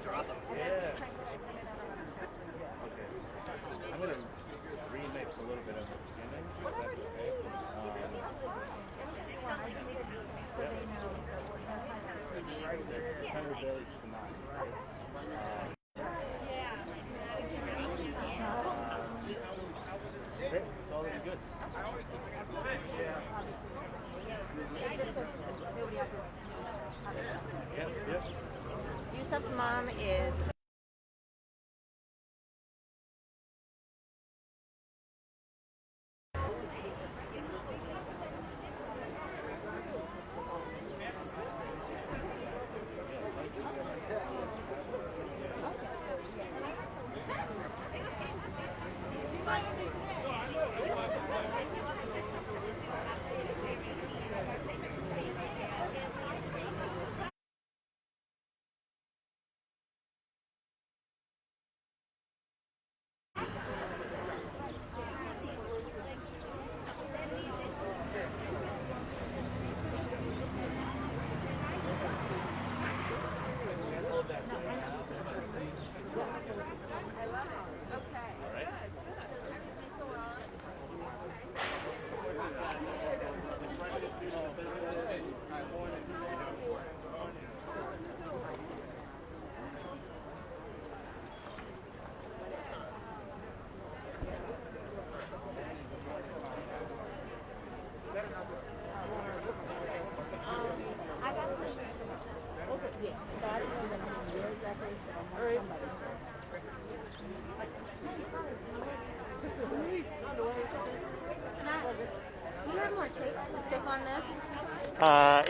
These are awesome. Yeah. Okay. I'm going to remix a little bit of the beginning. If that's okay. Kind of barely tonight. Great. It's all looking good. Yep. Yusuf's mom is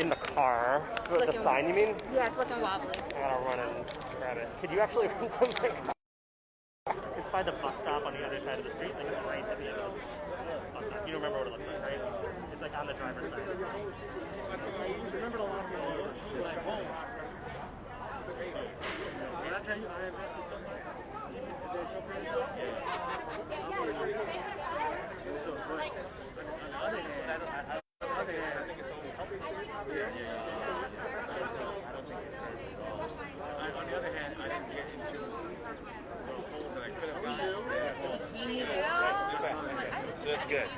in the car. The sign, you mean? Yeah, it's looking wobbly. I gotta run and grab it. Could you actually run something? It's by the bus stop on the other side of the street. Like it's right at the end of the bus stop. You remember what it looks like, right? It's like on the driver's side. Remember the last one? Like, boom. Did I tell you I invested so much? So, but on the other hand, I think it's only helping. On the other hand, I didn't get into the hole that I could have gotten. That's good.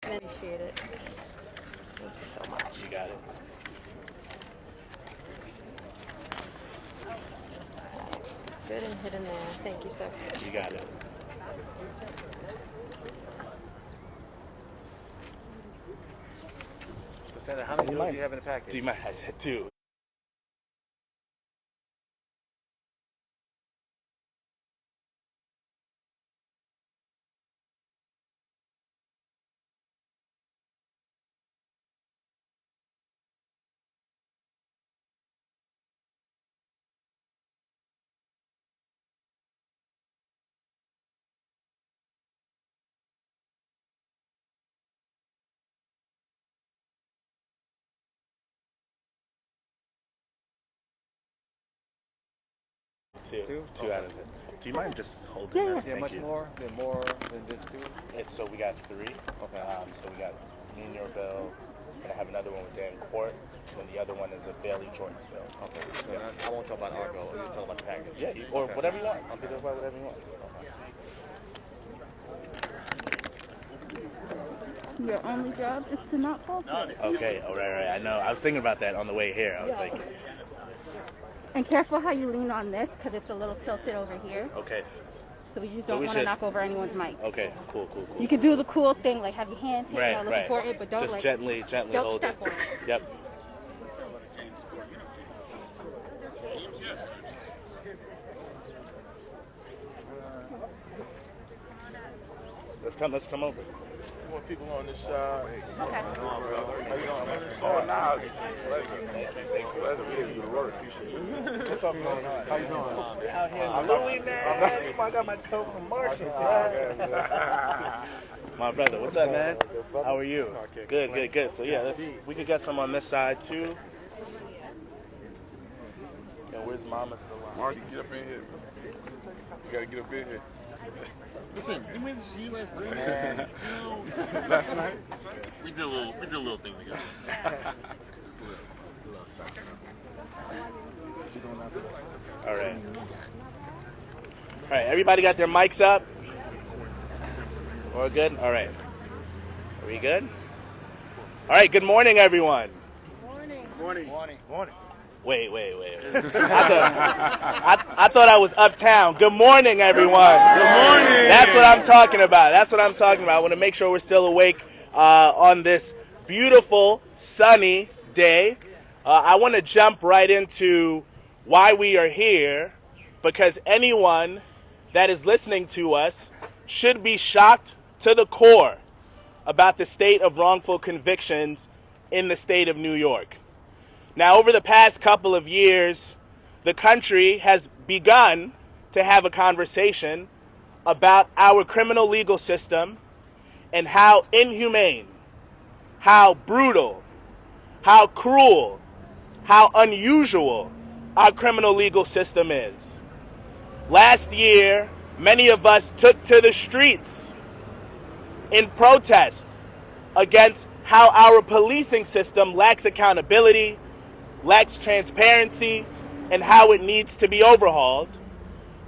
Appreciate it. Thank you so much. You got it. Good and hidden there. Thank you, sir. You got it. So, Senator, how many do you have in the package? Do you mind? Two. Two out of it. Do you mind just holding this? Yeah, much more than just two? It's, so we got three. Okay. So we got me and your bill, and I have another one with Dan Court, and the other one is a Bailey Jordan bill. Okay. So I won't talk about our bill. I'll just talk about the package. Yeah, or whatever you want. You can talk about whatever you want. Your only job is to not fall. Okay, all right. I know. I was thinking about that on the way here. I was like... And careful how you lean on this, because it's a little tilted over here. Okay. So we just don't want to knock over anyone's mic. Okay, cool. You could do the cool thing, like have your hands here, right, looking for it, but don't just like... gently don't hold step it. on it. Yep. Let's come over. More people on this side. Okay. Oh, nah. Glad to be able to work. What's up, man? How you doing? Out here, Louis, man. I got my coat from Martian. My brother, what's up, man? How are you? Good. So yeah, we could get some on this side too. And where's Mama still on? Marty, get up in here. You gotta get up in here. Listen, didn't we see you last night? Last night? We did a little thing together. All right. Everybody got their mics up? All good? All right. Are we good? All right, good morning, everyone. Morning. Wait. I thought I was uptown. Good morning, everyone. Good morning. That's what I'm talking about. I want to make sure we're still awake on this beautiful, sunny day. I want to jump right into why we are here, because anyone that is listening to us should be shocked to the core about the state of wrongful convictions in the state of New York. Now, over the past couple of years, the country has begun to have a conversation about our criminal legal system and how inhumane, how brutal, how cruel, how unusual our criminal legal system is. Last year, many of us took to the streets in protest against how our policing system lacks accountability, lacks transparency, and how it needs to be overhauled.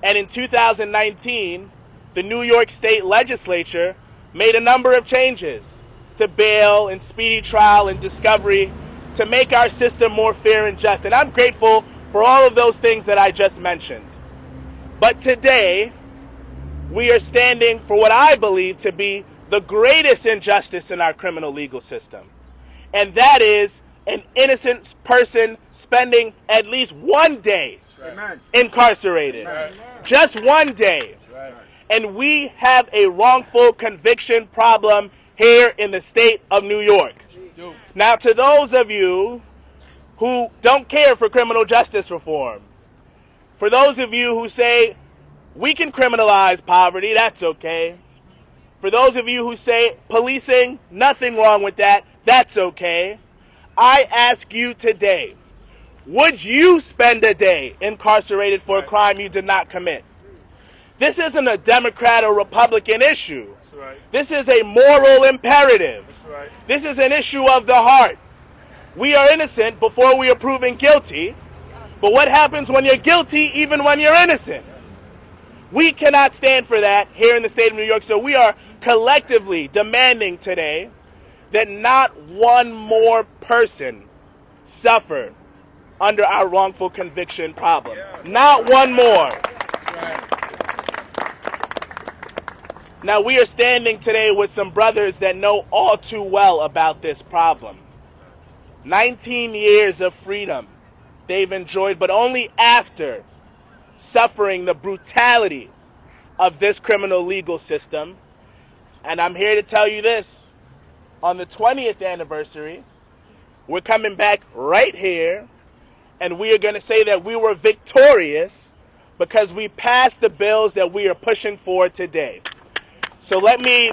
And in 2019, the New York State Legislature made a number of changes to bail and speedy trial and discovery to make our system more fair and just. And I'm grateful for all of those things that I just mentioned. But today, we are standing for what I believe to be the greatest injustice in our criminal legal system. And that is an innocent person spending at least one day incarcerated. Just one day. And we have a wrongful conviction problem here in the state of New York. Now, to those of you who don't care for criminal justice reform, for those of you who say, we can criminalize poverty, that's okay. For those of you who say, policing, nothing wrong with that, that's okay. I ask you today, would you spend a day incarcerated for a crime you did not commit? This isn't a Democrat or Republican issue. This is a moral imperative. This is an issue of the heart. We are innocent before we are proven guilty, but what happens when you're guilty even when you're innocent? We cannot stand for that here in the state of New York, so we are collectively demanding today that not one more person suffer under our wrongful conviction problem. Not one more. Now, we are standing today with some brothers that know all too well about this problem. 19 years of freedom they've enjoyed, but only after suffering the brutality of this criminal legal system. And I'm here to tell you this. On the 20th anniversary, we're coming back right here, and we are going to say that we were victorious because we passed the bills that we are pushing for today. So let me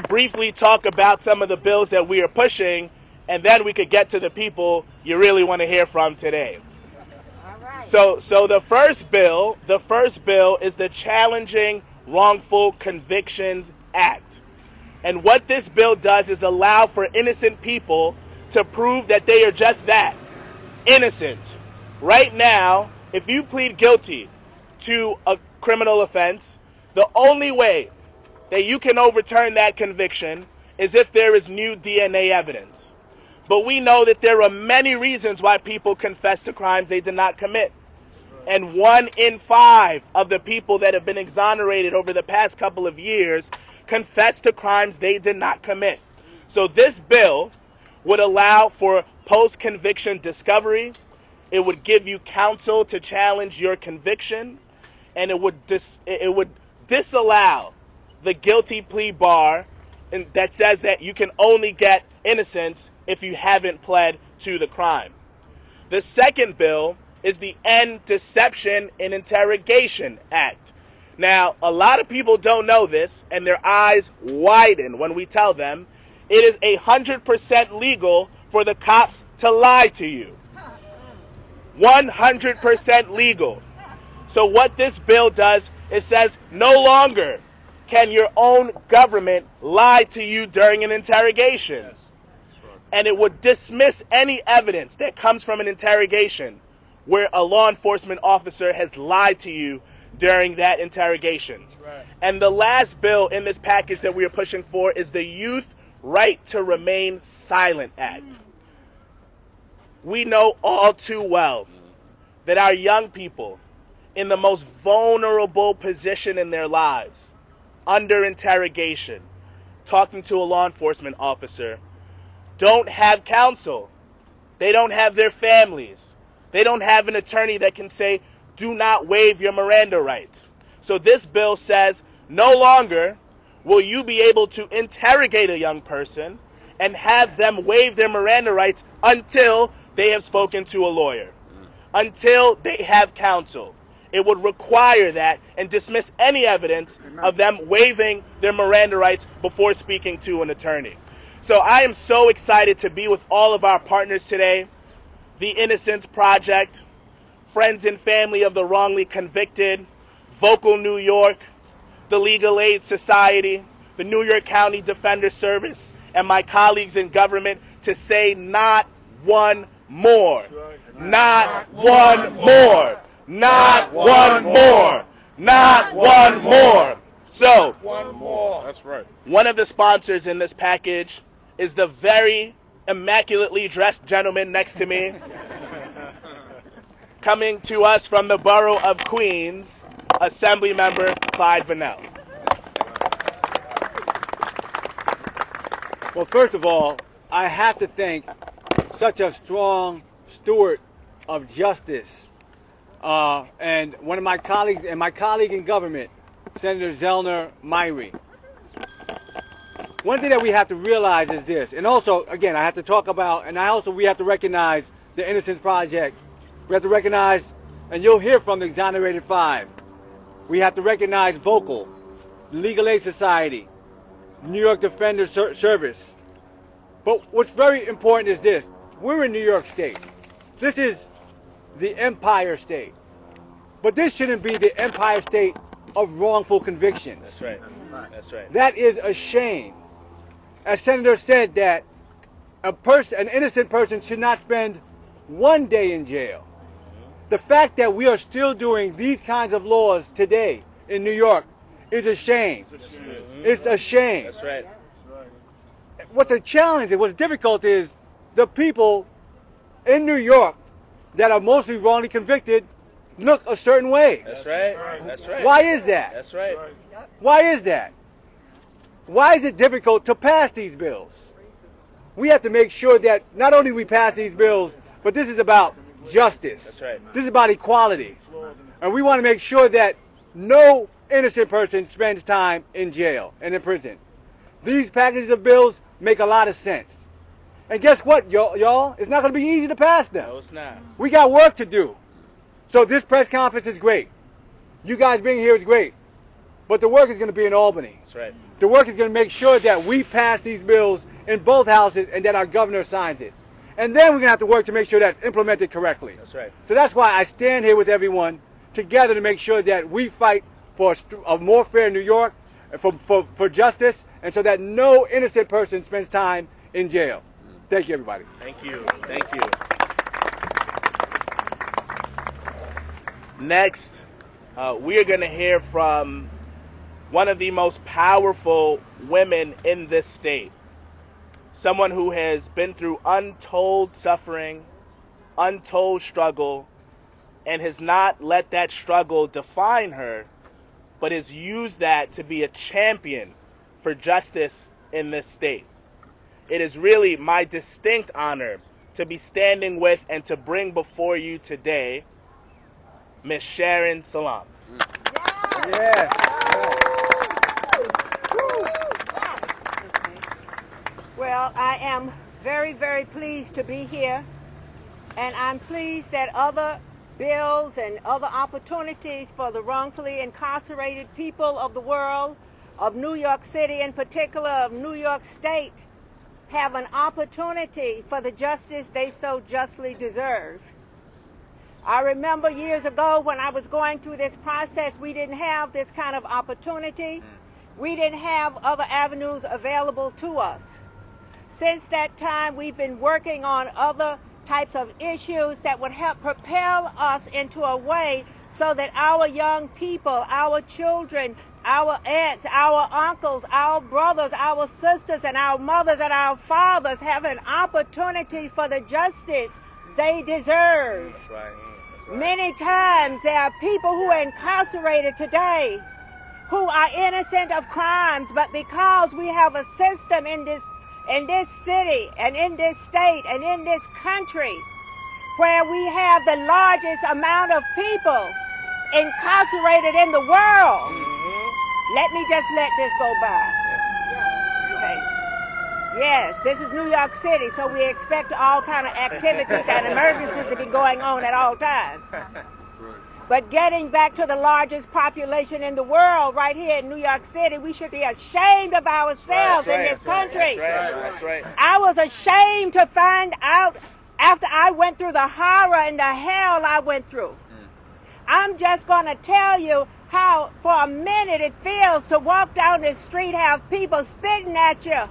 briefly talk about some of the bills that we are pushing, and then we could get to the people you really want to hear from today. So the first bill is the Challenging Wrongful Convictions Act. And what this bill does is allow for innocent people to prove that they are just that, innocent. Right now, if you plead guilty to a criminal offense, the only way that you can overturn that conviction is if there is new DNA evidence. But we know that there are many reasons why people confess to crimes they did not commit. And 1 in 5 of the people that have been exonerated over the past couple of years confess to crimes they did not commit. So this bill would allow for post-conviction discovery. It would give you counsel to challenge your conviction, and it would disallow the guilty plea bar that says that you can only get innocence if you haven't pled to the crime. The second bill is the End Deception in Interrogation Act. Now, a lot of people don't know this, and their eyes widen when we tell them it is 100% legal for the cops to lie to you. 100% legal. So what this bill does, it says no longer can your own government lie to you during an interrogation. Yes. And it would dismiss any evidence that comes from an interrogation where a law enforcement officer has lied to you during that interrogation. Right. And the last bill in this package that we are pushing for is the Youth Right to Remain Silent Act. We know all too well that our young people in the most vulnerable position in their lives, under interrogation, talking to a law enforcement officer, don't have counsel. They don't have their families. They don't have an attorney that can say, do not waive your Miranda rights. So this bill says no longer will you be able to interrogate a young person and have them waive their Miranda rights until they have spoken to a lawyer, until they have counsel. It would require that and dismiss any evidence of them waiving their Miranda rights before speaking to an attorney. So I am so excited to be with all of our partners today, the Innocence Project, Friends and Family of the Wrongly Convicted, Vocal New York, the Legal Aid Society, the New York County Defender Service, and my colleagues in government to say not one more. Not one more. Not one more. Not one more. So, One more. That's right. one of the sponsors in this package is the very immaculately dressed gentleman next to me, coming to us from the borough of Queens, Assembly Member Clyde Vanel. Well, first of all, I have to thank such a strong steward of justice, and one of my colleagues, and my colleague in government, Senator Zellnor Myrie. One thing that we have to realize is this, and also, again, I have to talk about, and we have to recognize the Innocence Project. We have to recognize, and you'll hear from the Exonerated Five. We have to recognize Vocal, the Legal Aid Society, New York Defender Service. But what's very important is this. We're in New York State. This is the Empire State. But this shouldn't be the Empire State of wrongful convictions. That's right. That's right. That is a shame. As Senator said, that an innocent person should not spend one day in jail. The fact that we are still doing these kinds of laws today in New York is a shame. It's a shame. That's right. What's a challenge and what's difficult is the people in New York that are mostly wrongly convicted look a certain way. That's right. That's right. Why is that? That's right. Why is that? Why is it difficult to pass these bills? We have to make sure that not only we pass these bills, but this is about justice. That's right. This is about equality. And we want to make sure that no innocent person spends time in jail and in prison. These packages of bills make a lot of sense. And guess what, y'all? It's not going to be easy to pass them. No, it's not. We got work to do. So this press conference is great. You guys being here is great. But the work is going to be in Albany. That's right. The work is going to make sure that we pass these bills in both houses and that our governor signs it. And then we're going to have to work to make sure that's implemented correctly. That's right. So that's why I stand here with everyone together to make sure that we fight for a more fair New York, for justice, and so that no innocent person spends time in jail. Thank you, everybody. Thank you. Thank you. Next, we are going to hear from one of the most powerful women in this state. Someone who has been through untold suffering, untold struggle, and has not let that struggle define her, but has used that to be a champion for justice in this state. It is really my distinct honor to be standing with and to bring before you today Miss Sharon Salaam. Yeah. Well, I am very, very pleased to be here, and I'm pleased that other bills and other opportunities for the wrongfully incarcerated people of the world, of New York City in particular, of New York State, have an opportunity for the justice they so justly deserve. I remember years ago when I was going through this process, we didn't have this kind of opportunity. We didn't have other avenues available to us. Since that time, we've been working on other types of issues that would help propel us into a way so that our young people, our children, our aunts, our uncles, our brothers, our sisters, and our mothers and our fathers have an opportunity for the justice they deserve. That's right. Many times there are people who are incarcerated today who are innocent of crimes, but because we have a system in this city and in this state and in this country where we have the largest amount of people incarcerated in the world. Let me just let this go by. Okay. Yes, this is New York City, so we expect all kind of activities and emergencies to be going on at all times. But getting back to the largest population in the world, right here in New York City, we should be ashamed of ourselves in this country. That's right. I was ashamed to find out after I went through the horror and the hell I went through. I'm just going to tell you how for a minute it feels to walk down the street, have people spitting at you.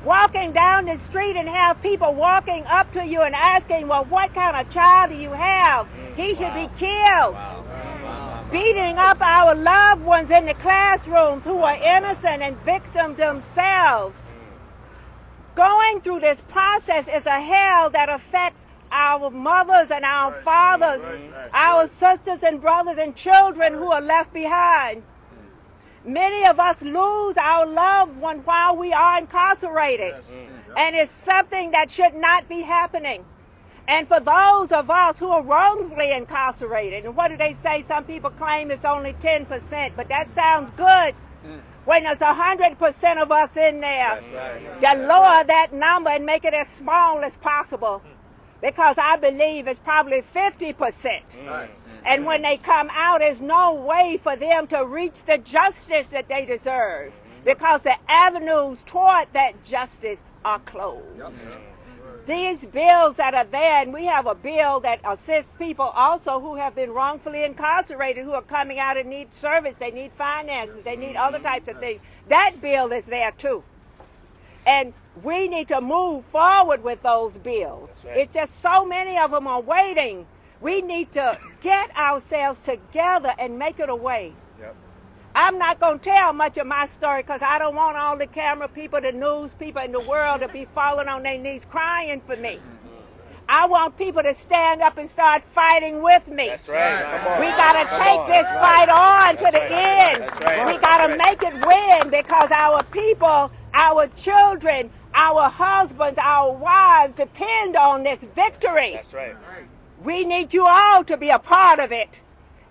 Walking down the street and have people walking up to you and asking, well, what kind of child do you have? He should be killed. Beating up our loved ones in the classrooms who are innocent and victims themselves. Going through this process is a hell that affects our mothers and our fathers, our sisters and brothers and children who are left behind. Many of us lose our loved one while we are incarcerated. And it's something that should not be happening. And for those of us who are wrongfully incarcerated, and what do they say? Some people claim it's only 10%, but that sounds good when there's 100% of us in there. To lower that number and make it as small as possible. Because I believe it's probably 50%. And when they come out, there's no way for them to reach the justice that they deserve. Because the avenues toward that justice are closed. These bills that are there, and we have a bill that assists people also who have been wrongfully incarcerated, who are coming out and need service, they need finances, they need other types of things. That bill is there too. And we need to move forward with those bills. It's just so many of them are waiting. We need to get ourselves together and make it a way. I'm not going to tell much of my story because I don't want all the camera people, the news people in the world to be falling on their knees crying for me. I want people to stand up and start fighting with me. That's right. Come on. We got to take this fight on to the end. We got to make it win because our people, our children, our husbands, our wives depend on this victory. That's right. We need you all to be a part of it.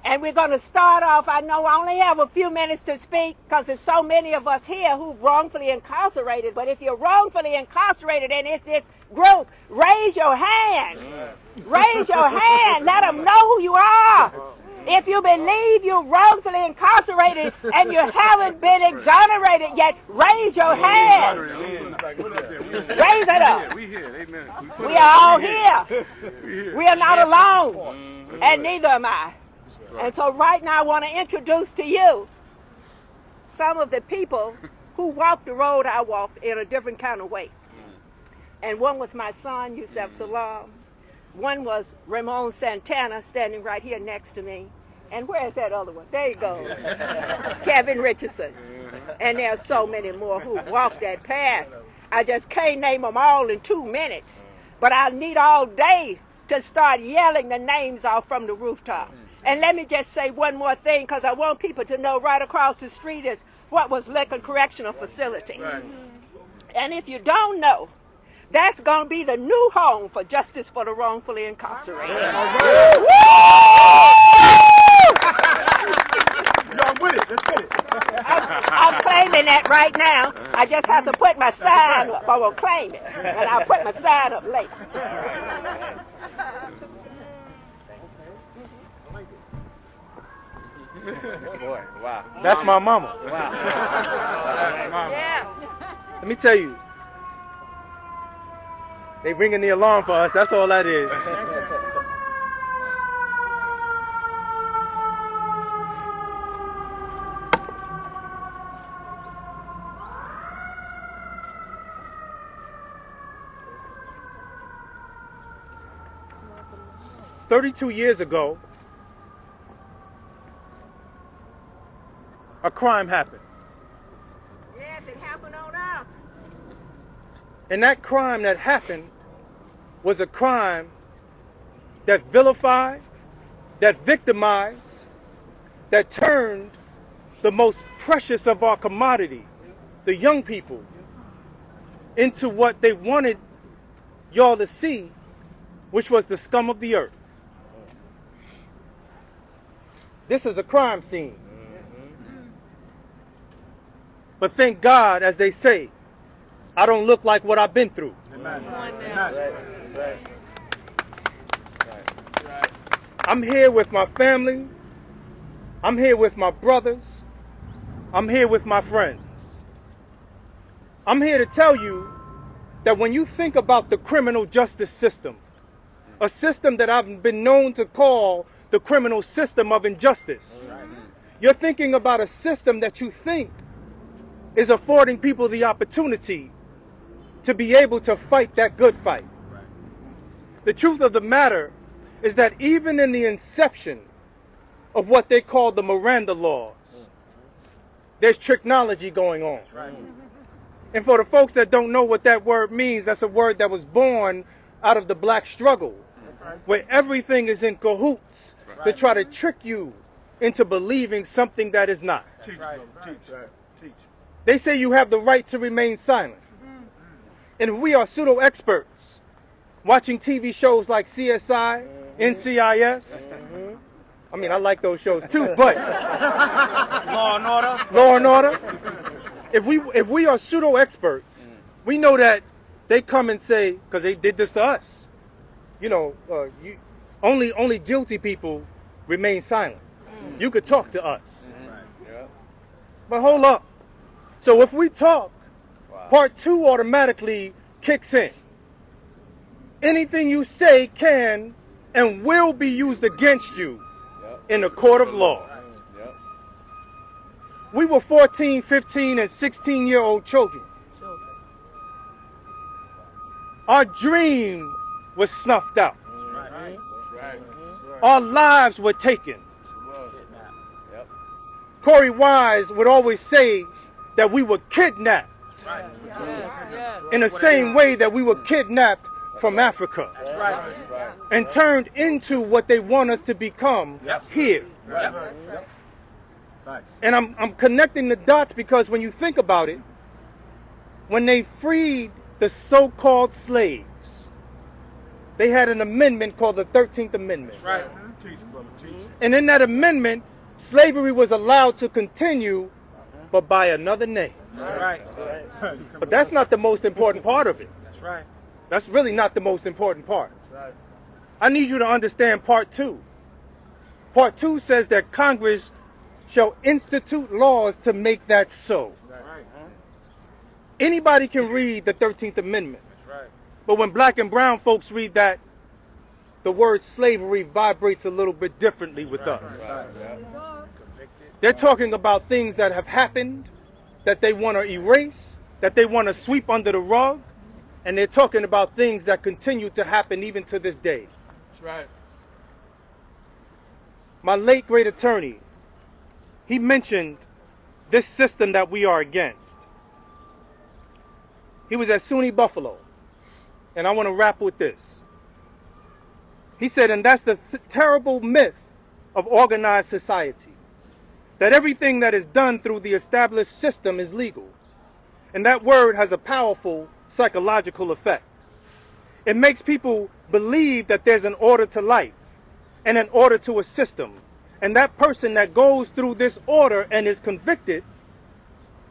And we're going to start off. I know I only have a few minutes to speak because there's so many of us here who are wrongfully incarcerated. But if you're wrongfully incarcerated and it's this group, raise your hand. Raise your hand. Let them know who you are. If you believe you're wrongfully incarcerated and you haven't been exonerated yet, raise your hand. Raise it up. We are all here. We are not alone. And neither am I. And so right now I want to introduce to you some of the people who walked the road I walked in a different kind of way. And one was my son, Yusef Salam. One was Ramon Santana, standing right here next to me. And where's that other one? There you go. Kevin Richardson. And there are so many more who walked that path. I just can't name them all in 2 minutes. But I'll need all day to start yelling the names off from the rooftop. And let me just say one more thing, because I want people to know right across the street is what was Lincoln Correctional Facility. And if you don't know, that's going to be the new home for justice for the wrongfully incarcerated. I'm claiming that right now. I just have to put my sign up. I will claim it. And I'll put my sign up later. Boy, wow. That's my mama. Wow. Yeah. Let me tell you. They ringing the alarm for us. That's all that is. "32 years ago, a crime happened. Yes, it happened on us. And that crime that happened was a crime that vilified, that victimized, that turned the most precious of our commodity, the young people, into what they wanted y'all to see, which was the scum of the earth. This is a crime scene. But thank God, as they say, I don't look like what I've been through. I'm here with my family. I'm here with my brothers. I'm here with my friends. I'm here to tell you that when you think about the criminal justice system, a system that I've been known to call the criminal system of injustice, you're thinking about a system that you think is affording people the opportunity to be able to fight that good fight. The truth of the matter is that even in the inception of what they call the Miranda laws, there's technology going on. And for the folks that don't know what that word means, that's a word that was born out of the black struggle, where everything is in cahoots to try to trick you into believing something that is not. They say you have the right to remain silent. And we are pseudo-experts watching TV shows like CSI, NCIS. I mean, I like those shows too, but Law and Order. Law and Order. If we are pseudo-experts, we know that they come and say, because they did this to us, you know, only guilty people remain silent. You could talk to us. But hold up. So if we talk, part 2 automatically kicks in. Anything you say can and will be used against you in the court of law. We were 14, 15, and 16-year-old children. Our dream was snuffed out. Our lives were taken. Corey Wise would always say that we were kidnapped in the same way that we were kidnapped from Africa and turned into what they want us to become here. And I'm connecting the dots because when you think about it, when they freed the so-called slaves, they had an amendment called the 13th Amendment. And in that amendment, slavery was allowed to continue, but by another name. But that's not the most important part of it. That's really not the most important part. I need you to understand part 2. Part 2 says that Congress shall institute laws to make that so. Anybody can read the 13th Amendment. But when black and brown folks read that, the word slavery vibrates a little bit differently with us. They're talking about things that have happened, that they want to erase, that they want to sweep under the rug, and they're talking about things that continue to happen even to this day. My late great attorney, he mentioned this system that we are against. He was at SUNY Buffalo, and I want to wrap with this. He said, and that's the terrible myth of organized society, that everything that is done through the established system is legal. And that word has a powerful psychological effect. It makes people believe that there's an order to life and an order to a system, And that person that goes through this order and is convicted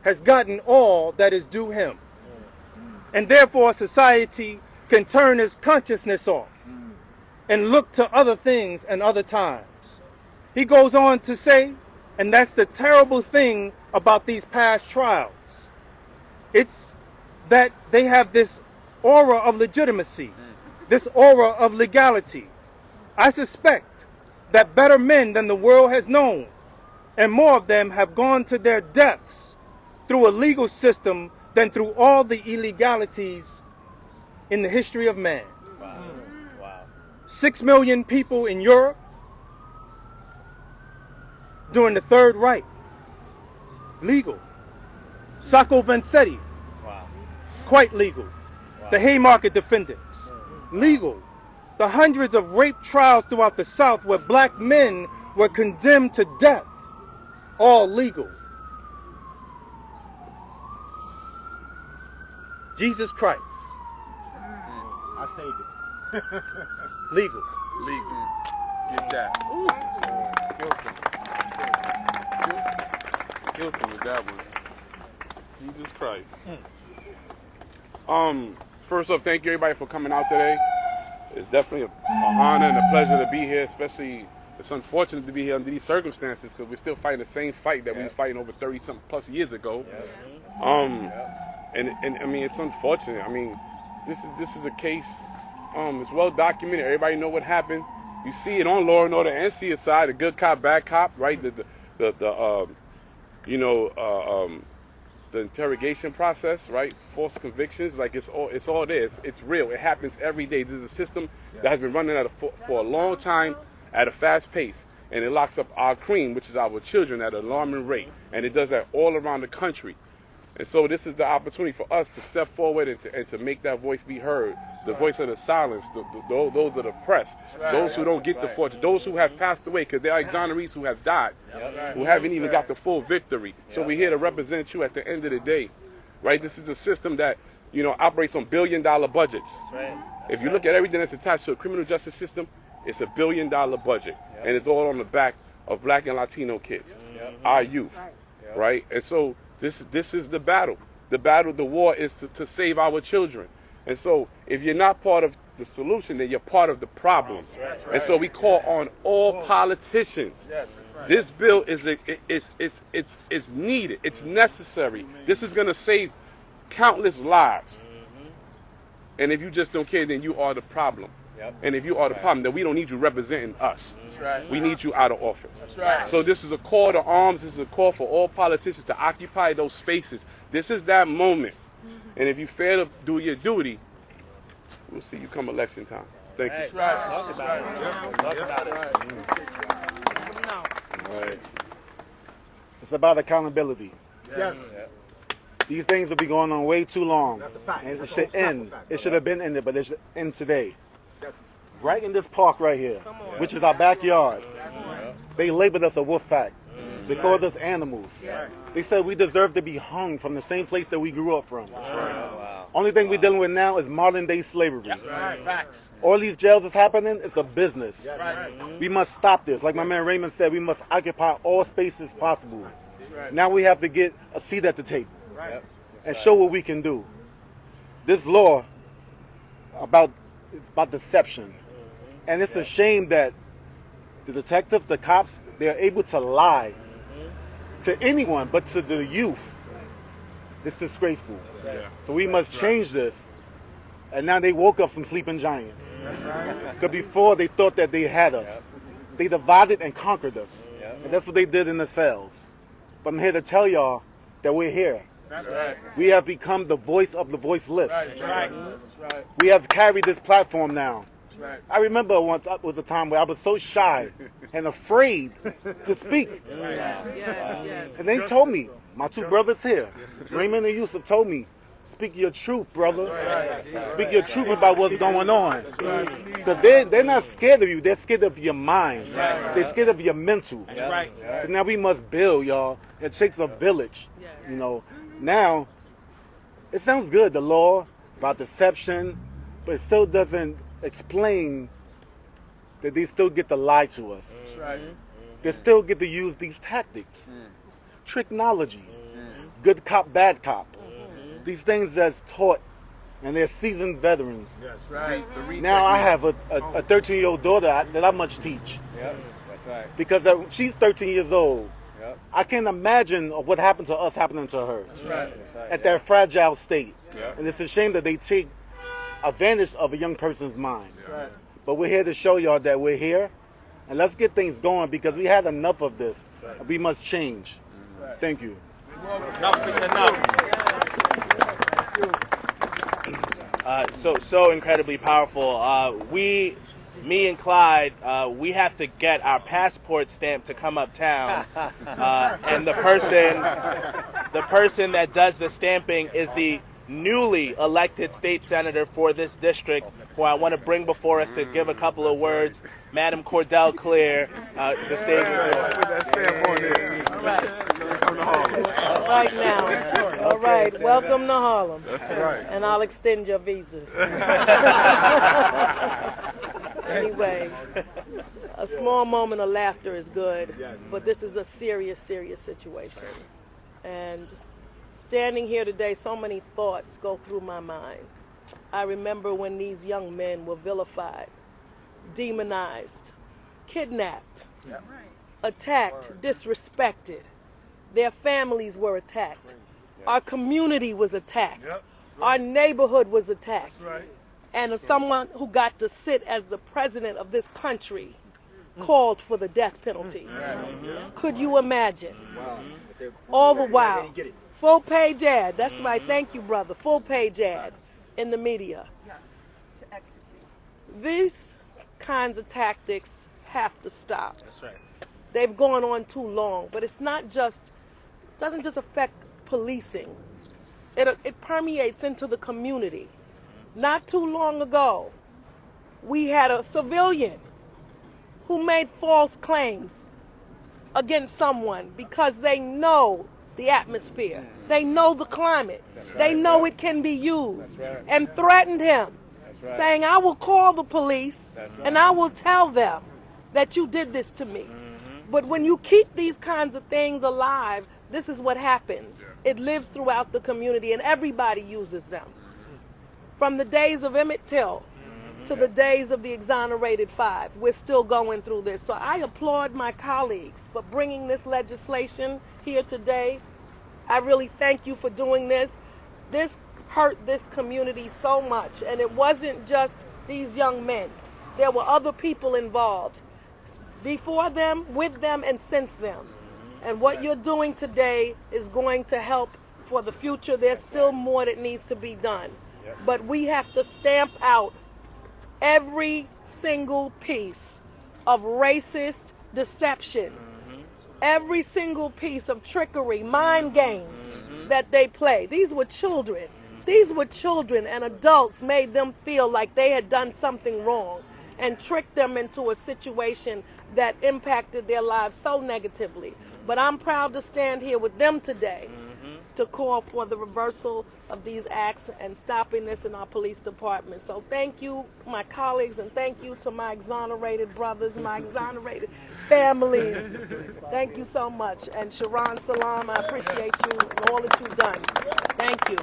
has gotten all that is due him. And therefore society can turn its consciousness off and look to other things and other times. He goes on to say, and that's the terrible thing about these past trials, it's that they have this aura of legitimacy, this aura of legality. I suspect that better men than the world has known, and more of them have gone to their deaths through a legal system than through all the illegalities in the history of man. Wow. Wow. 6 million people in Europe during the Third Reich, legal. Sacco Vanzetti, Wow. quite legal. Wow. The Haymarket defendants, legal. The hundreds of rape trials throughout the South where black men were condemned to death, all legal. Jesus Christ, I saved it. legal. Legal. Get that. Guilty with that one. Jesus Christ. First off, thank you everybody for coming out today. It's definitely an honor and a pleasure to be here, especially it's unfortunate to be here under these circumstances because we're still fighting the same fight that we were fighting over 30-something plus years ago. And I mean, it's unfortunate. I mean, this is a case, it's well documented. Everybody know what happened. You see it on Law and Order and CSI, the good cop, bad cop, right? The interrogation process, right? False convictions, like it's all there. It's real. It happens every day. This is a system that has been running for a long time at a fast pace, and it locks up our cream, which is our children, at an alarming rate, and it does that all around the country. And so this is the opportunity for us to step forward and to make that voice be heard, the voice of the silence, those of the oppressed, those who don't get the fortune, those who have passed away, because there are exonerees who have died, who haven't even got the full victory. So we're here to represent you at the end of the day, right? This is a system that, operates on billion-dollar budgets. If you look at everything that's attached to a criminal justice system, it's a billion-dollar budget, and it's all on the back of black and Latino kids, our youth, right? And so this is the battle. The war is to save our children. And so if you're not part of the solution, then you're part of the problem. And so we call on all politicians. This bill is needed. It's necessary. This is going to save countless lives. And if you just don't care, then you are the problem. And if you are the problem, then we don't need you representing us. We need you out of office. So this is a call to arms. This is a call for all politicians to occupy those spaces. This is that moment. And if you fail to do your duty, we'll see you come election time. Thank you. Talk about it. Talk about it. Right. It's about accountability. Yes. These things will be going on way too long. That's a fact. And it That's should a end. fact. It should have been ended, but it should end today. Yes. Right in this park right here, which is our backyard. They labeled us a wolf pack. They called us animals. They said we deserve to be hung from the same place that we grew up from. Only thing we're dealing with now is modern day slavery. Facts. All these jails is happening, it's a business. We must stop this. Like my man Raymond said, we must occupy all spaces possible. Now we have to get a seat at the table and show what we can do. This law about deception. And it's a shame that the detectives, the cops, they're able to lie to anyone, but to the youth, it's disgraceful. So we must change this. And now they woke up some sleeping giants. Because before they thought that they had us. They divided and conquered us. And that's what they did in the cells. But I'm here to tell y'all that we're here. We have become the voice of the voiceless. We have carried this platform now. I remember once was a time where I was so shy and afraid to speak. And they told me, my two brothers here, Raymond and Yusuf, told me, speak your truth, brother. Speak your truth about what's going on. Because they're not scared of you. They're scared of your mind. They're scared of your mental. So now we must build, y'all. It takes a village. Now, it sounds good, the law about deception, but it still doesn't explain that they still get to lie to us. they still get to use these tactics. Tricknology, good cop, bad cop. These things that's taught, and they're seasoned veterans. Yes, right. Now I have a 13-year-old daughter that I much teach. Yep, that's right. Because she's 13 years old. Yep. I can't imagine what happened to us happening to her. That's right. That's right. At that fragile state. Yep. And it's a shame that they take advantage of a young person's mind. That's right. But we're here to show y'all that we're here. And let's get things going because we had enough of this. Right. We must change. Right. Thank you. Enough is enough. So incredibly powerful. Me and Clyde, we have to get our passport stamp to come uptown, and the person that does the stamping is the newly elected state senator for this district, who I want to bring before us to give a couple of words. Madam Cordell Clear, the stage is yours. Put that stamp on there. All right now. All right. Welcome to Harlem. That's right. And I'll extend your visas. Anyway, a small moment of laughter is good, but this is a serious, serious situation. And standing here today, so many thoughts go through my mind. I remember when these young men were vilified, demonized, kidnapped, attacked, disrespected. Their families were attacked. Our community was attacked. Our neighborhood was attacked. And someone who got to sit as the president of this country called for the death penalty. Could you imagine? All the while, full page ad. That's right. Thank you, brother. Full page ad in the media. These kinds of tactics have to stop. That's right. They've gone on too long, but it's not just, doesn't just affect policing. It permeates into the community. Not too long ago, we had a civilian who made false claims against someone because they know the atmosphere. They know the climate. They know it can be used, and threatened him, saying, I will call the police and I will tell them that you did this to me. But when you keep these kinds of things alive, this is what happens. It lives throughout the community and everybody uses them. From the days of Emmett Till to the days of the Exonerated Five, we're still going through this. So I applaud my colleagues for bringing this legislation here today. I really thank you for doing this. This hurt this community so much, and it wasn't just these young men. There were other people involved before them, with them, and since them. And what you're doing today is going to help for the future. There's still more that needs to be done. But we have to stamp out every single piece of racist deception, every single piece of trickery, mind games that they play. These were children. These were children, and adults made them feel like they had done something wrong and tricked them into a situation that impacted their lives so negatively. But I'm proud to stand here with them today to call for the reversal of these acts and stopping this in our police department. So thank you, my colleagues, and thank you to my exonerated brothers, my exonerated families. Thank you so much. And Sharon Salam, I appreciate you and all that you've done. Thank you.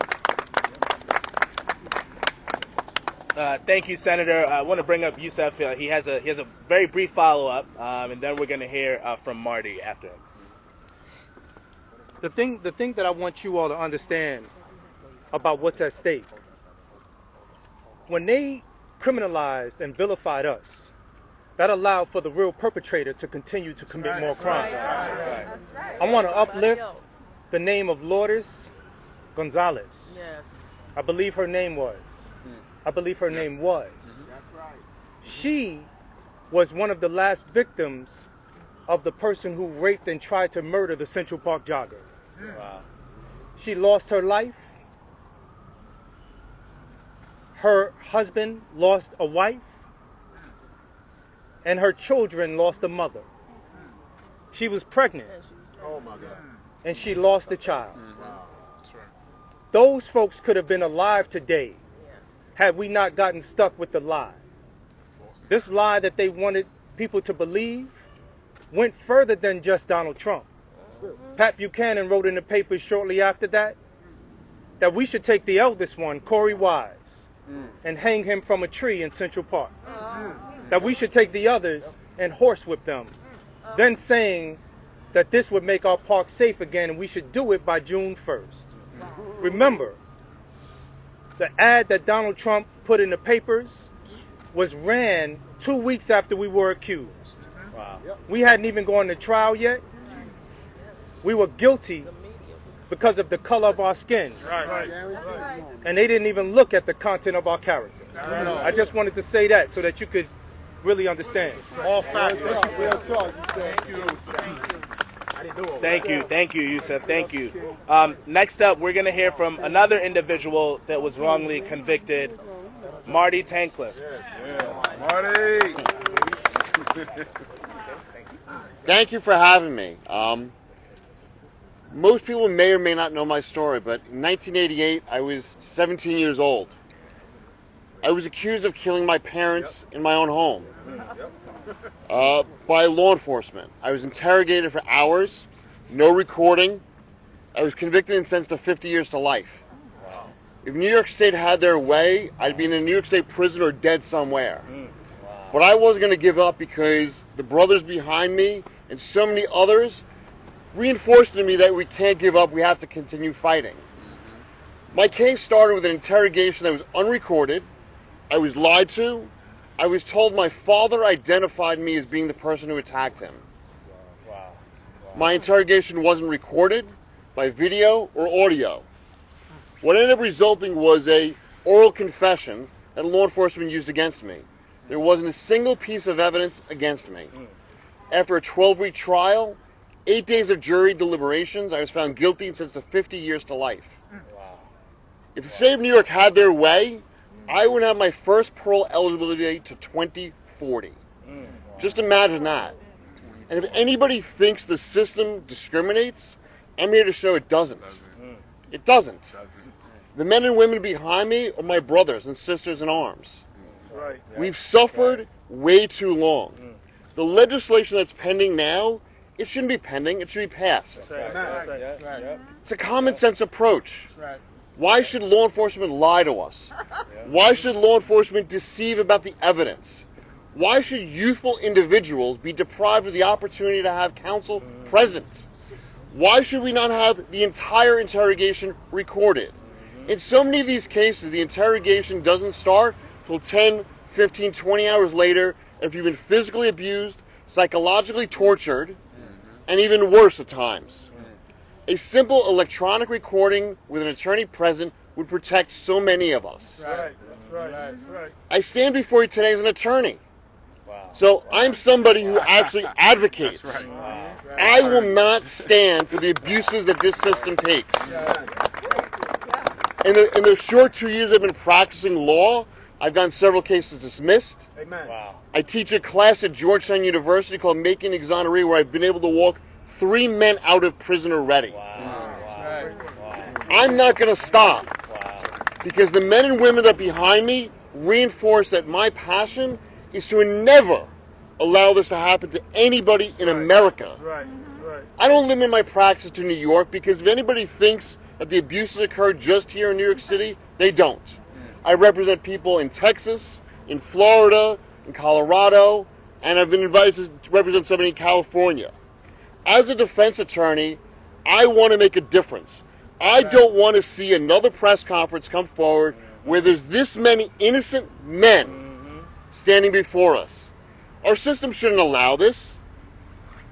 Thank you, Senator. I want to bring up Yusuf. He has a very brief follow-up, and then we're going to hear from Marty after him. The thing that I want you all to understand about what's at stake, when they criminalized and vilified us, that allowed for the real perpetrator to continue to commit more crimes. I want to uplift the name of Lourdes Gonzalez. Yes. I believe her name was. She was one of the last victims of the person who raped and tried to murder the Central Park jogger. Wow. She lost her life. Her husband lost a wife. And her children lost a mother. She was pregnant. Oh my God. And she lost a child. Wow. That's right. Those folks could have been alive today had we not gotten stuck with the lie. This lie that they wanted people to believe went further than just Donald Trump. Pat Buchanan wrote in the papers shortly after that we should take the eldest one, Corey Wise, and hang him from a tree in Central Park. That we should take the others and horsewhip them. Then saying that this would make our park safe again and we should do it by June 1st. Remember, the ad that Donald Trump put in the papers was ran 2 weeks after we were accused. Wow. We hadn't even gone to trial yet. We were guilty because of the color of our skin. And they didn't even look at the content of our character. I just wanted to say that so that you could really understand. All facts. Thank you, Yusuf. Thank you. Next up, we're going to hear from another individual that was wrongly convicted, Marty Tankleff. Marty. Thank you for having me. Most people may or may not know my story, but in 1988, I was 17 years old. I was accused of killing my parents in my own home by law enforcement. I was interrogated for hours, no recording. I was convicted and sentenced to 50 years to life. If New York State had their way, I'd be in a New York State prison or dead somewhere. But I wasn't going to give up because the brothers behind me and so many others reinforced to me that we can't give up, we have to continue fighting. My case started with an interrogation that was unrecorded. I was lied to. I was told my father identified me as being the person who attacked him. My interrogation wasn't recorded by video or audio. What ended up resulting was a oral confession that law enforcement used against me. There wasn't a single piece of evidence against me. After a 12-week trial, 8 days of jury deliberations, I was found guilty and sentenced to 50 years to life. If the state of New York had their way, I would have my first parole eligibility to 2040. Just imagine that. And if anybody thinks the system discriminates, I'm here to show it doesn't. It doesn't. The men and women behind me are my brothers and sisters in arms. We've suffered way too long. The legislation that's pending now, it shouldn't be pending, it should be passed. It's a common sense approach. Why should law enforcement lie to us? Why should law enforcement deceive about the evidence? Why should youthful individuals be deprived of the opportunity to have counsel present? Why should we not have the entire interrogation recorded? In so many of these cases, the interrogation doesn't start till 10, 15, 20 hours later if you've been physically abused, psychologically tortured, and even worse at times. A simple electronic recording with an attorney present would protect so many of us. I stand before you today as an attorney. So I'm somebody who actually advocates. I will not stand for the abuses that this system takes. In the short 2 years I've been practicing law, I've gotten several cases dismissed. I teach a class at Georgetown University called Making Exonerated, where I've been able to walk 3 men out of prison already. I'm not going to stop because the men and women that are behind me reinforce that my passion is to never allow this to happen to anybody in America. I don't limit my practice to New York because if anybody thinks that the abuses occurred just here in New York City, they don't. I represent people in Texas, in Florida, in Colorado, and I've been invited to represent somebody in California. As a defense attorney, I want to make a difference. I don't want to see another press conference come forward where there's this many innocent men standing before us. Our system shouldn't allow this.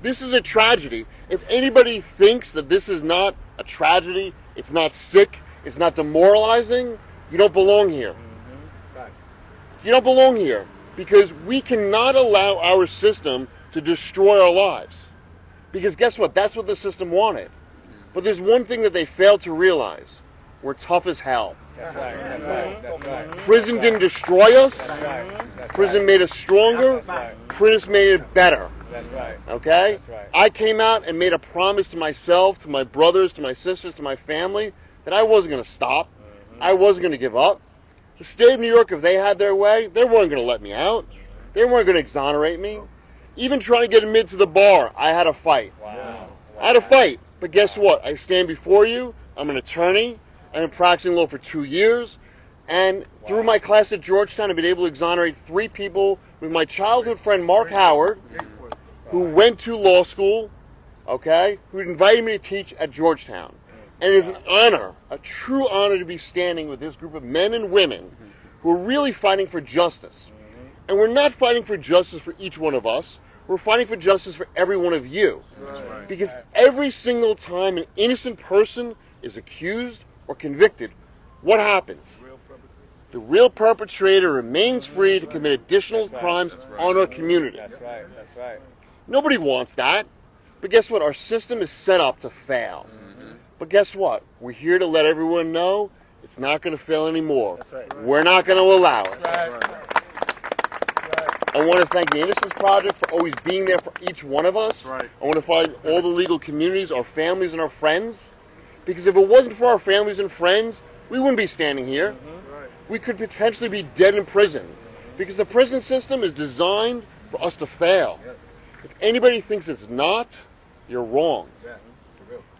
This is a tragedy. If anybody thinks that this is not a tragedy, it's not sick, it's not demoralizing, you don't belong here. You don't belong here because we cannot allow our system to destroy our lives. Because guess what? That's what the system wanted. But there's one thing that they failed to realize. We're tough as hell. Prison didn't destroy us. Prison made us stronger. Prison made it better. Okay? I came out and made a promise to myself, to my brothers, to my sisters, to my family, that I wasn't going to stop. I wasn't going to give up. The state of New York, if they had their way, they weren't going to let me out. They weren't going to exonerate me. Even trying to get admitted to the bar, I had a fight. Wow. I had a fight. But guess what? I stand before you. I'm an attorney. I've been practicing law for 2 years. And through my class at Georgetown, I've been able to exonerate 3 people with my childhood friend Mark Howard, who went to law school, okay, who invited me to teach at Georgetown. And it is an honor, a true honor to be standing with this group of men and women who are really fighting for justice. And we're not fighting for justice for each one of us. We're fighting for justice for every one of you. Because every single time an innocent person is accused or convicted, what happens? The real perpetrator remains free to commit additional crimes on our community. That's right. That's right. Nobody wants that. But guess what? Our system is set up to fail. But guess what? We're here to let everyone know it's not going to fail anymore. We're not going to allow it. I want to thank the Innocence Project for always being there for each one of us. I want to thank all the legal communities, our families, and our friends. Because if it wasn't for our families and friends, we wouldn't be standing here. We could potentially be dead in prison. Because the prison system is designed for us to fail. If anybody thinks it's not, you're wrong.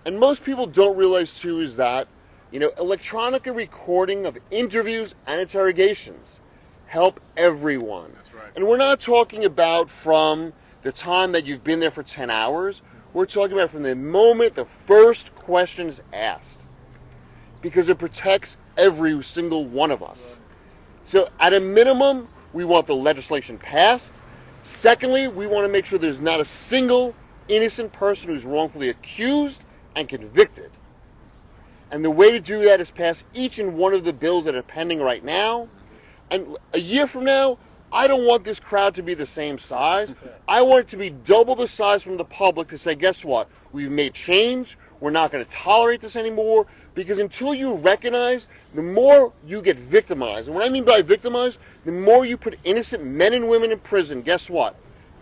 And most people don't realize, too, is that, electronic recording of interviews and interrogations help everyone. And we're not talking about from the time that you've been there for 10 hours. We're talking about from the moment the first question is asked. Because it protects every single one of us. So at a minimum, we want the legislation passed. Secondly, we want to make sure there's not a single innocent person who's wrongfully accused and convicted. And the way to do that is pass each and one of the bills that are pending right now. And a year from now, I don't want this crowd to be the same size. I want it to be double the size from the public to say, guess what? We've made change. We're not going to tolerate this anymore. Because until you recognize, the more you get victimized. And what I mean by victimized, the more you put innocent men and women in prison, guess what?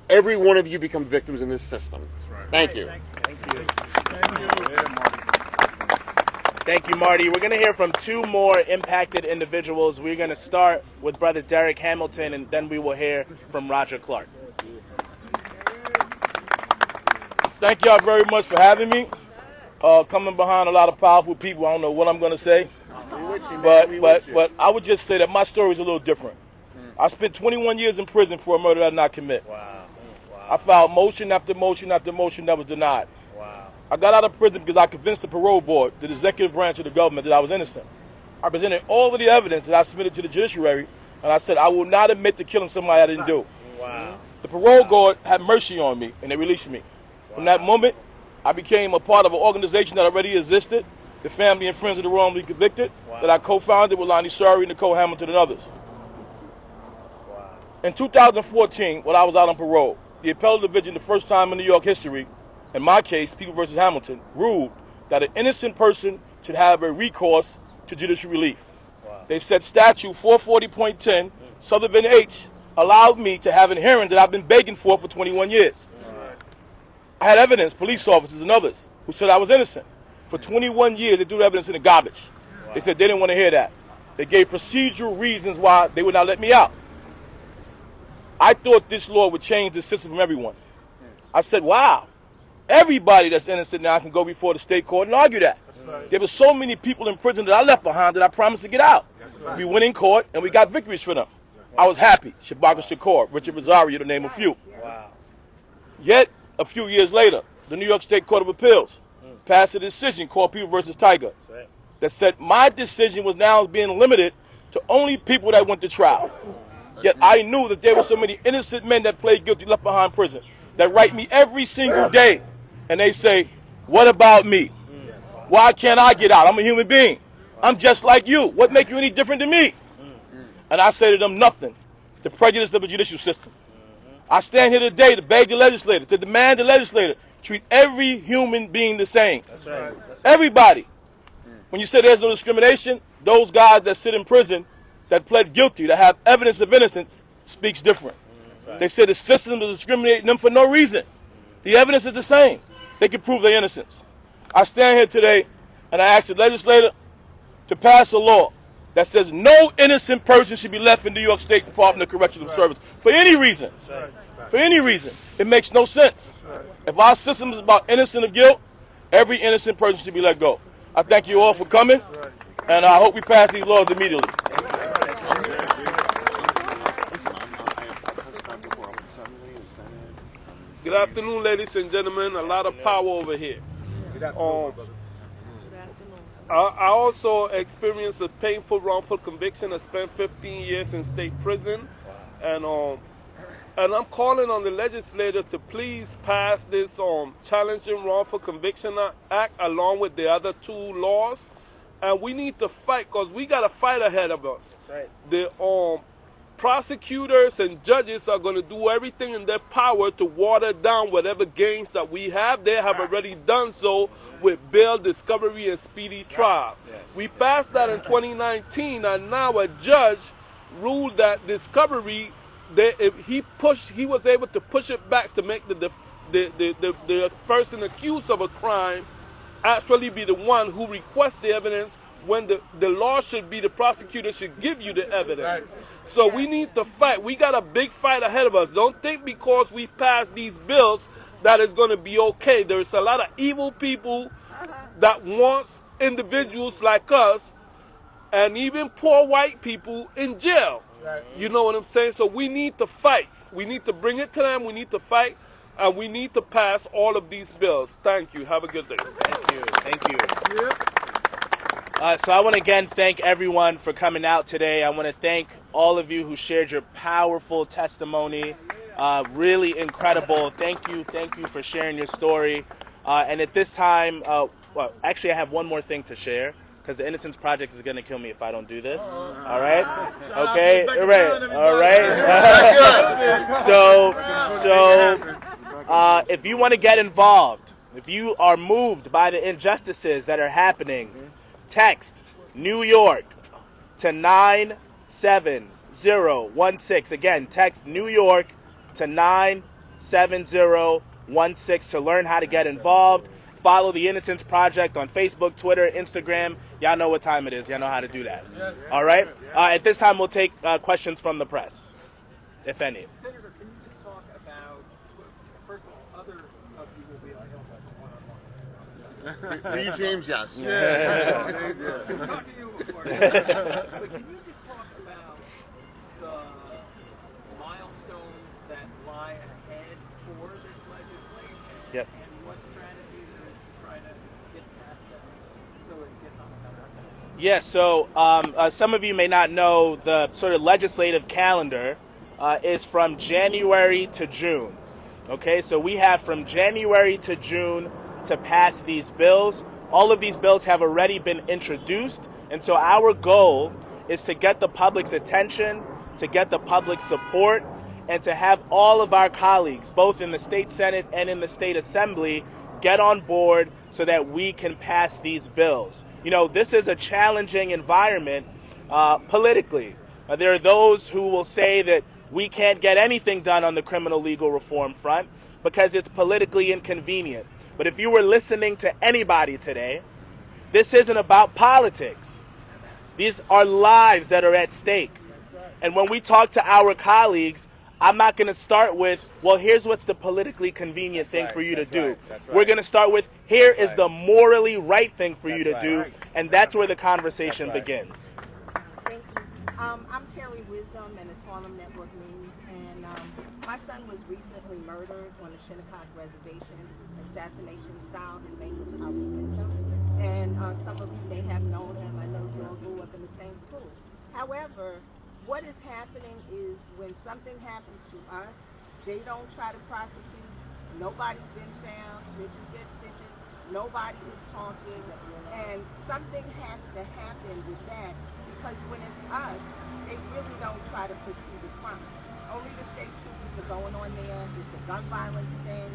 Every one of you become victims in this system. Thank you. Thank you, Marty. We're going to hear from 2 more impacted individuals. We're going to start with Brother Derrick Hamilton, and then we will hear from Roger Clark. Thank y'all very much for having me. Coming behind a lot of powerful people, I don't know what I'm going to say. But I would just say that my story is a little different. I spent 21 years in prison for a murder that I did not commit. I filed motion after motion after motion that was denied. I got out of prison because I convinced the parole board, the executive branch of the government, that I was innocent. I presented all of the evidence that I submitted to the judiciary, and I said I will not admit to killing somebody I didn't do. The parole board had mercy on me, and they released me. From that moment, I became a part of an organization that already existed, the Family and Friends of the Wrongfully Convicted, that I co-founded with Lonnie Surrey, Nicole Hamilton, and others. In 2014, when I was out on parole, the appellate division, the first time in New York history, in my case, People v. Hamilton, ruled that an innocent person should have a recourse to judicial relief. They said Statute 440.10, Subdivision H, allowed me to have a hearing that I've been begging for 21 years. I had evidence, police officers and others, who said I was innocent. For 21 years, they threw the evidence in the garbage. They said they didn't want to hear that. They gave procedural reasons why they would not let me out. I thought this law would change the system from everyone. I said, wow, everybody that's innocent now can go before the state court and argue that. There were so many people in prison that I left behind that I promised to get out. We went in court and we got victories for them. I was happy. Shabaka Shakur, Richard Rosario, to name a few. Yet, a few years later, the New York State Court of Appeals passed a decision called People v. Tiger that said my decision was now being limited to only people that went to trial. Yet I knew that there were so many innocent men that played guilty left behind prison that write me every single day and they say, what about me? Why can't I get out? I'm a human being. I'm just like you. What makes you any different than me? And I say to them, nothing. The prejudice of the judicial system. I stand here today to beg the legislator, to demand the legislator treat every human being the same. Everybody. When you say there's no discrimination, those guys that sit in prison that pled guilty, that have evidence of innocence, speaks different. They say the system is discriminating them for no reason. The evidence is the same. They can prove their innocence. I stand here today and I ask the legislator to pass a law that says no innocent person should be left in New York State Department of Correctional Service for any reason. For any reason. It makes no sense. If our system is about innocent of guilt, every innocent person should be let go. I thank you all for coming, and I hope we pass these laws immediately. Good afternoon, ladies and gentlemen. A lot of power over here. I also experienced a painful wrongful conviction. I spent 15 years in state prison, and I'm calling on the legislature to please pass this challenging wrongful conviction act along with the other two laws. And we need to fight, because we got a fight ahead of us. Right. The prosecutors and judges are going to do everything in their power to water down whatever gains that we have. They have already done so with bail, discovery, and speedy trial. Yes. We passed that in 2019, and now a judge ruled that discovery, he was able to push it back to make the person accused of a crime actually be the one who requests the evidence, when the law should be the prosecutor should give you the evidence. Right. So we need to fight. We got a big fight ahead of us. Don't think because we pass these bills that it's going to be okay. There's a lot of evil people that wants individuals like us and even poor white people in jail. Right. You know what I'm saying? So we need to fight. We need to bring it to them. We need to fight. And we need to pass all of these bills. Thank you. Have a good day. Thank you. Thank you. So I want to again thank everyone for coming out today. I want to thank all of you who shared your powerful testimony. Really incredible. Thank you for sharing your story. And at this time, well, actually I have one more thing to share, because the Innocence Project is going to kill me if I don't do this. All right? Okay? All right. So if you want to get involved, if you are moved by the injustices that are happening, text New York to 97016. Again, text New York to 97016 to learn how to get involved. Follow the Innocence Project on Facebook, Twitter, Instagram. Y'all know what time it is. Y'all know how to do that. Yes. All right? At this time, we'll take questions from the press, if any. Senator, can you just talk about, first of all, other of you will be available one-on-one. For you, James, yes. Yeah. Talk to you before. But can you just talk about the milestones that lie ahead for this legislation? Yep. And what strategies are trying to get past that so it gets on another path? Yeah, so some of you may not know the sort of legislative calendar is from January to June. Okay, so we have from January to June to pass these bills. All of these bills have already been introduced, and so our goal is to get the public's attention, to get the public's support, and to have all of our colleagues, both in the state Senate and in the state Assembly, get on board so that we can pass these bills. You know, this is a challenging environment politically. There are those who will say that we can't get anything done on the criminal legal reform front because it's politically inconvenient. But if you were listening to anybody today, this isn't about politics. These are lives that are at stake. And when we talk to our colleagues, I'm not going to start with, well, here's what's the politically convenient thing for you to do. We're going to start with, here is the morally right thing for you to do, and that's where the conversation begins. Thank you. I'm Terry Wisdom, and it's Harlem Network News, and my son was recently murdered on the Shinnecock Reservation, assassination style. His name was Ali Wisdom, and some of you may have known him. I know you all grew up in the same school. However, what is happening is when something happens to us, they don't try to prosecute. Nobody's been found. Snitches get stitches. Nobody is talking. And something has to happen with that, because when it's us, they really don't try to pursue the crime. Only the state troopers are going on there. It's a gun violence thing,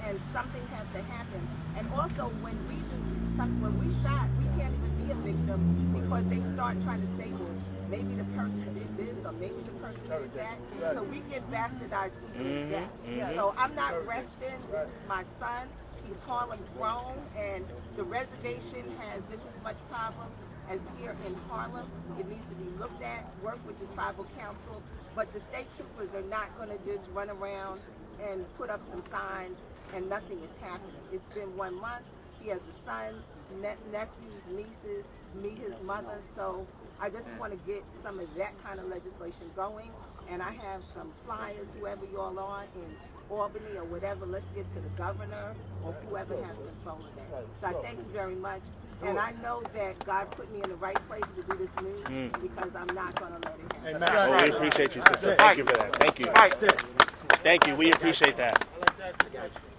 and something has to happen. And also, when we shot, we can't even be a victim because they start trying to say, well, maybe the person did this or maybe the person did that. So we get bastardized people to death. So I'm not resting. This is my son. He's Harlem grown, and the reservation has just as much problems as here in Harlem. It needs to be looked at, work with the tribal council, but the state troopers are not going to just run around and put up some signs and nothing is happening. It's been 1 month. He has a son, nephews, nieces, me, his mother. So I just want to get some of that kind of legislation going. And I have some flyers, whoever you all are in Albany or whatever. Let's get to the governor or whoever has control of that. So I thank you very much. And I know that God put me in the right place to do this news because I'm not going to let it happen. Well, we appreciate you, sister. Thank you for that. Thank you. Thank you. We appreciate that.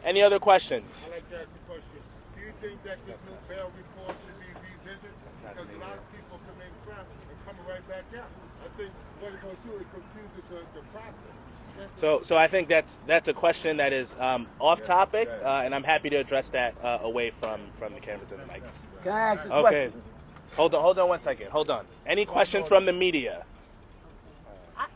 Any other questions? I'd like to ask a question. Do you think that this new bail reform should be revisited? Because a lot of people commit crimes and coming right back out. I think what it's going to do is confuse the process. So I think that's a question that is off topic, and I'm happy to address that away from the cameras and the mic. Can I ask a question? Hold on 1 second. Hold on. Any questions from the media? I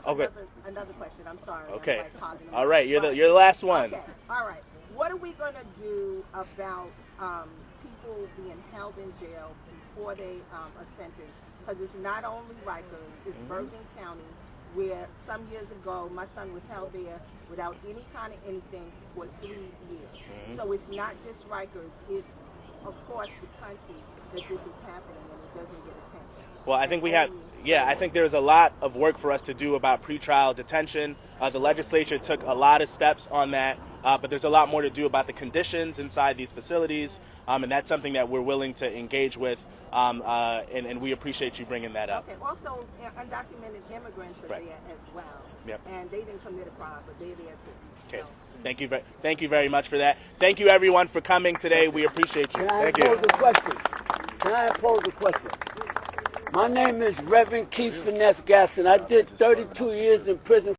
have another question. I'm sorry. Okay. I'm like All right. You're the last one. Okay. All right. What are we going to do about people being held in jail before they are sentenced? Because it's not only Rikers, it's Bergen County, where some years ago my son was held there without any kind of anything for 3 years. So it's not just Rikers, it's across the country that this is happening and it doesn't get attention. Well, I think I think there's a lot of work for us to do about pretrial detention. The legislature took a lot of steps on that, but there's a lot more to do about the conditions inside these facilities, and that's something that we're willing to engage with, and we appreciate you bringing that up. Okay. Also, undocumented immigrants are there as well, and they didn't commit a crime, but they're there too. Okay. Thank you very much for that. Thank you, everyone, for coming today. We appreciate you. Thank you. Can I pose a question? My name is Reverend Keith Finesse Gasson. I did 32 years in prison